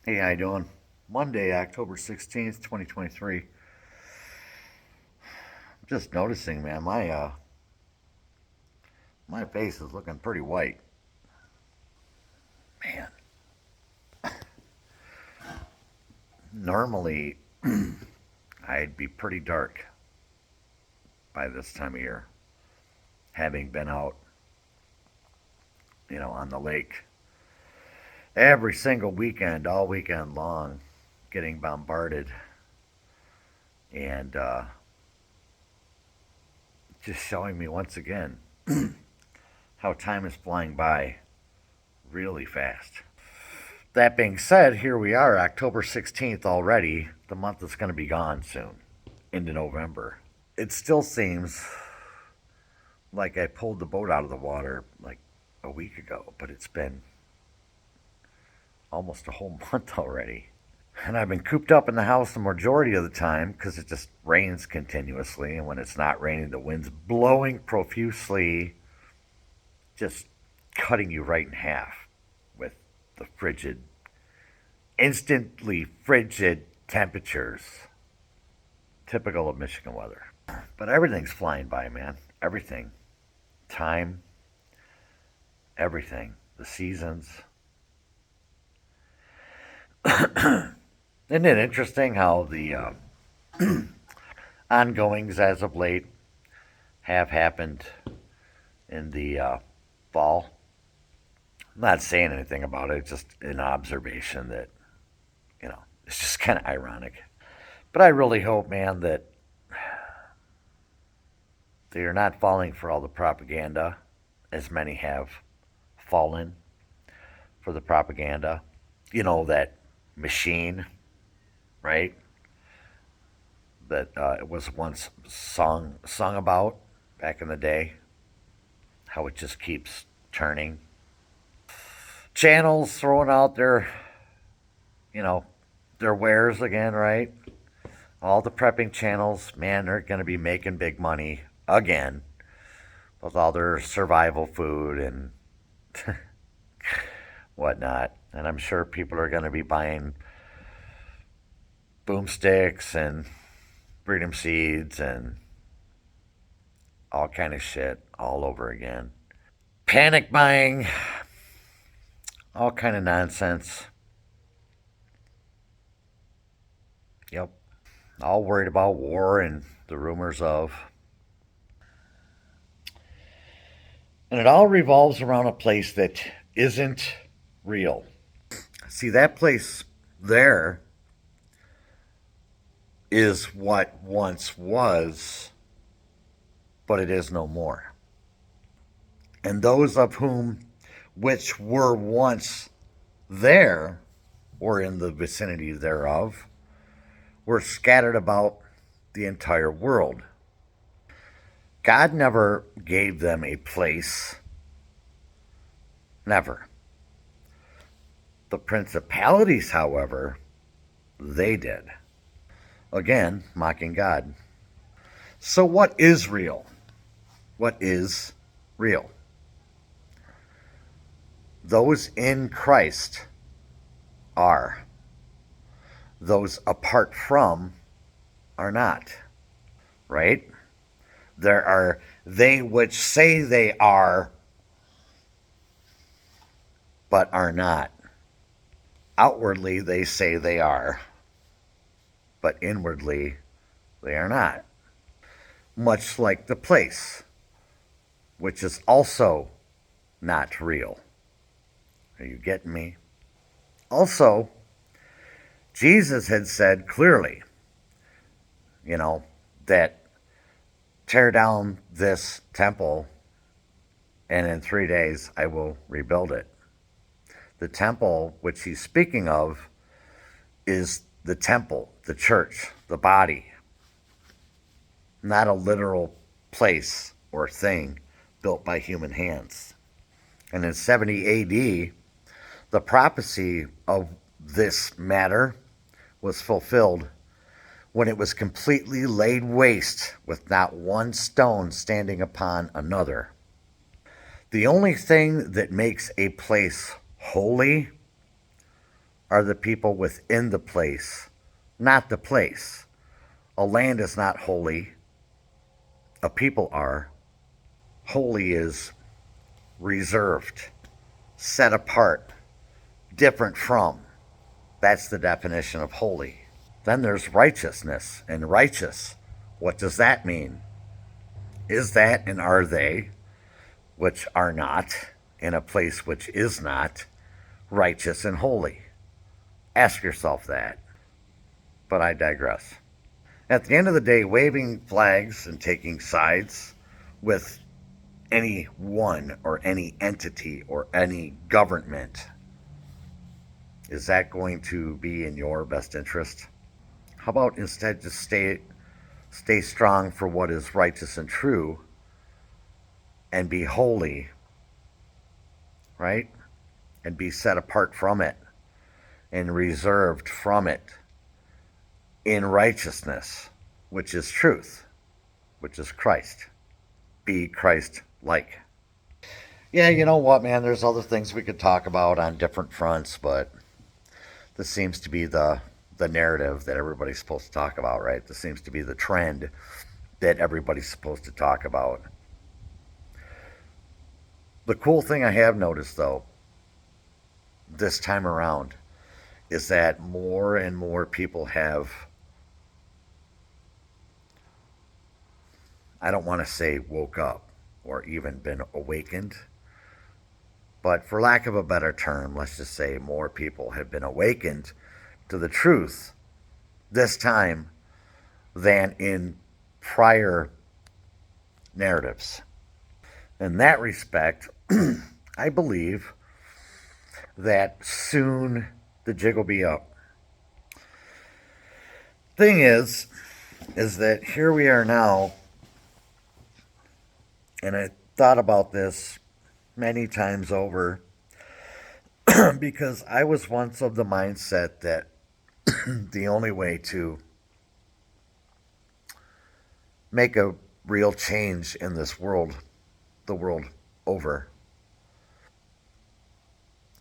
Hey, how you doing? Monday, October 16th, 2023. Just noticing, man, my face is looking pretty white. Man, normally I'd be pretty dark by this time of year, having been out, on the lake every single weekend, all weekend long, getting bombarded and just showing me once again how time is flying by really fast. That being said, here we are, October 16th already. The month is going to be gone soon, into November. It still seems like I pulled the boat out of the water like a week ago, but it's been almost a whole month already. And I've been cooped up in the house the majority of the time because it just rains continuously. And when it's not raining, the wind's blowing profusely, just cutting you right in half with the instantly frigid temperatures typical of Michigan weather. But everything's flying by, man. Everything. Time, everything. The seasons. Isn't it interesting how the ongoings as of late have happened in the fall? I'm not saying anything about it, just an observation that, it's just kind of ironic. But I really hope, man, that they are not falling for all the propaganda, as many have fallen for the propaganda. That machine, right? That it was once sung about back in the day. How it just keeps turning. Channels throwing out you know, their wares again, right? All the prepping channels, man, they're going to be making big money again with all their survival food and whatnot. And I'm sure people are going to be buying boomsticks and freedom seeds and all kind of shit all over again. Panic buying, all kind of nonsense. Yep. All worried about war and the rumors of. And it all revolves around a place that isn't real. See, that place there is what once was, but it is no more. And those of whom which were once there or in the vicinity thereof were scattered about the entire world. God never gave them a place. Never. The principalities, however, they did. Again, mocking God. So, what is real? What is real? Those in Christ are. Those apart from are not. Right? There are they which say they are, but are not. Outwardly, they say they are, but inwardly, they are not. Much like the place, which is also not real. Are you getting me? Also, Jesus had said clearly, that tear down this temple and in 3 days I will rebuild it. The temple which he's speaking of is the temple, the church, the body, not a literal place or thing built by human hands. And in 70 AD, the prophecy of this matter was fulfilled when it was completely laid waste with not one stone standing upon another. The only thing that makes a place holy are the people within the place, not the place. A land is not holy, a people are. Holy is reserved, set apart, different from. That's the definition of holy. Then there's righteousness and righteous. What does that mean? Is that and are they, which are not, in a place which is not, righteous and holy? Ask yourself that. But I digress. At the end of the day, waving flags and taking sides with any one or any entity or any government, is that going to be in your best interest? How about instead just stay strong for what is righteous and true and be holy, right? And be set apart from it and reserved from it in righteousness, which is truth, which is Christ. Be Christ like. Yeah, you know what, man? There's other things we could talk about on different fronts, but this seems to be the narrative that everybody's supposed to talk about, right? This seems to be the trend that everybody's supposed to talk about. The cool thing I have noticed, though, this time around, is that more and more people have, I don't want to say woke up or even been awakened, but for lack of a better term, let's just say more people have been awakened to the truth this time than in prior narratives. In that respect, I believe that soon the jig will be up. Thing is that here we are now, and I thought about this many times over because I was once of the mindset that the only way to make a real change in this world, the world over,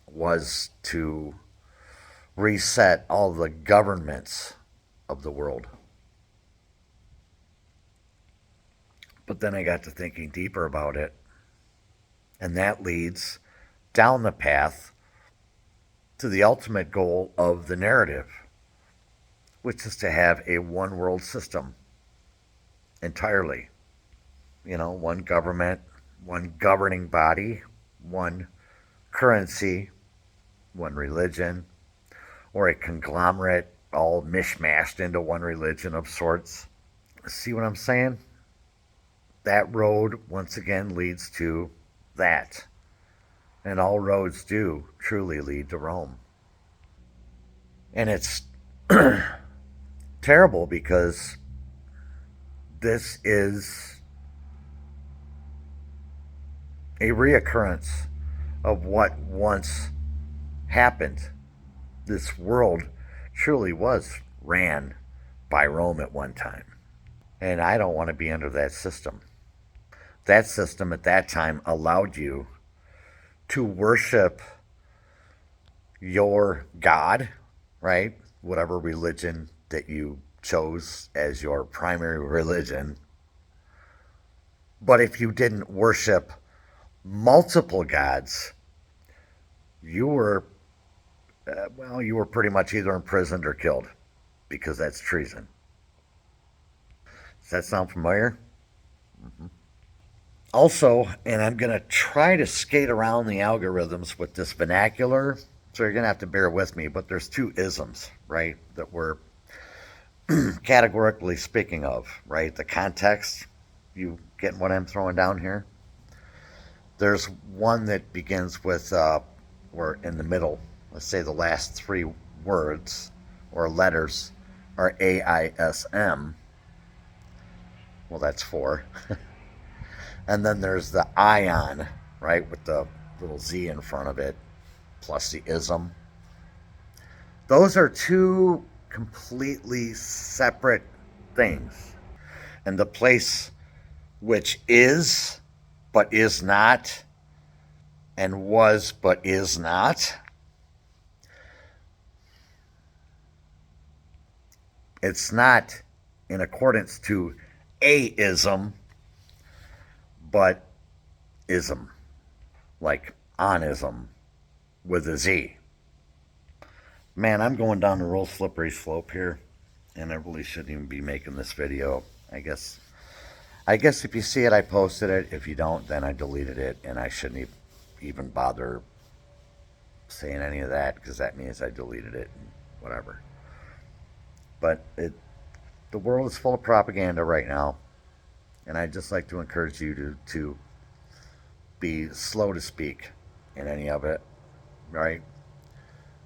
was to reset all the governments of the world. But then I got to thinking deeper about it, and that leads down the path to the ultimate goal of the narrative, which is to have a one world system entirely. You know, one government, one governing body, one currency, one religion, or a conglomerate all mishmashed into one religion of sorts. See what I'm saying? That road, once again, leads to that. And all roads do truly lead to Rome. And it's terrible because this is a reoccurrence of what once happened. This world truly was ran by Rome at one time. And I don't want to be under that system. That system at that time allowed you to worship your God, right? Whatever religion that you chose as your primary religion. But if you didn't worship multiple gods, you were, you were pretty much either imprisoned or killed because that's treason. Does that sound familiar? Mm-hmm. Also, and I'm going to try to skate around the algorithms with this vernacular, so you're going to have to bear with me, but there's two isms, right, that we're categorically speaking of, right? The context, you getting what I'm throwing down here? There's one that begins with, or in the middle, let's say the last three words or letters are AISM. Well, that's four. And then there's the ion, right, with the little Z in front of it, plus the ism. Those are two completely separate things. And the place which is, but is not, and was, but is not, It's not in accordance to aism, but ism, like onism with a Z. Man, I'm going down a real slippery slope here, and I really shouldn't even be making this video. I guess if you see it, I posted it. If you don't, then I deleted it, and I shouldn't even bother saying any of that because that means I deleted it and whatever. But the world is full of propaganda right now, and I'd just like to encourage you to be slow to speak in any of it, right?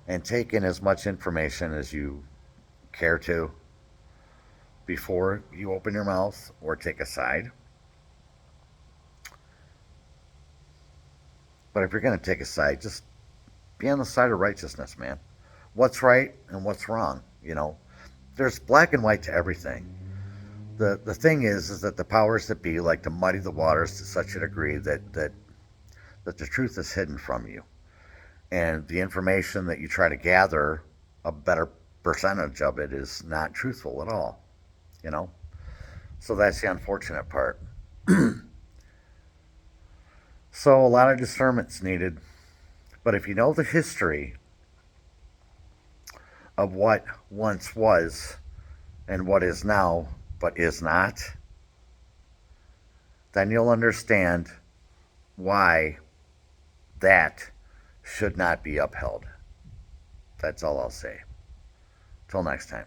And take in as much information as you care to before you open your mouth or take a side. But if you're going to take a side, just be on the side of righteousness, man. What's right and what's wrong, There's black and white to everything. The thing is that the powers that be like to muddy the waters to such a degree that the truth is hidden from you. And the information that you try to gather, a better percentage of it is not truthful at all, you know? So that's the unfortunate part. So a lot of discernment's needed. But if you know the history of what once was and what is now but is not, then you'll understand why that should not be upheld. That's all I'll say. Till next time.